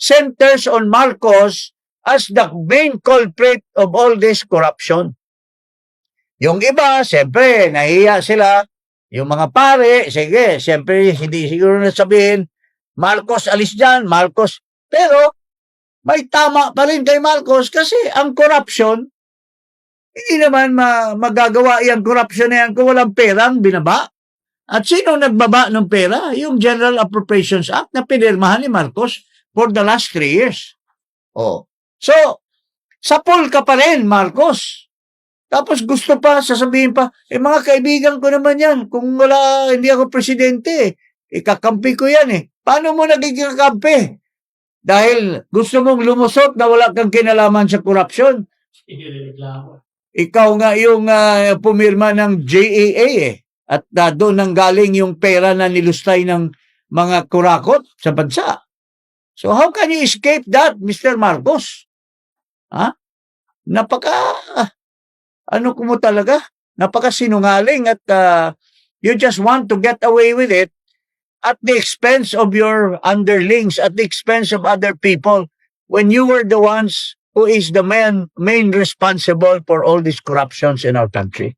centers on Marcos as the main culprit of all this corruption. Yung iba, siyempre, nahiya sila. Yung mga pare, sige, siyempre, hindi siguro nasabihin, Marcos, alis dyan, Marcos. Pero, may tama pa rin kay Marcos kasi ang corruption, hindi naman magagawa yung corruption na yan kung walang perang binaba. At sino nagbaba ng pera? Yung General Appropriations Act na pinirmahan ni Marcos for the last 3 years. Oh. So, sa pool ka pa rin, Marcos. Tapos gusto pa, sasabihin pa, mga kaibigan ko naman yan. Kung hindi ako presidente, ikakampi ko yan eh. Paano mo nagiging kakampi? Dahil gusto mong lumusot na wala kang kinalaman sa korupsyon. Ikaw nga yung pumirma ng JAA eh. At doon nang galing yung pera na nilustay ng mga kurakot sa bansa. So how can you escape that, Mr. Marcos? Ha? Ano mo talaga? Napakasinungaling at you just want to get away with it at the expense of your underlings, at the expense of other people, when you were the ones who is the main responsible for all these corruptions in our country.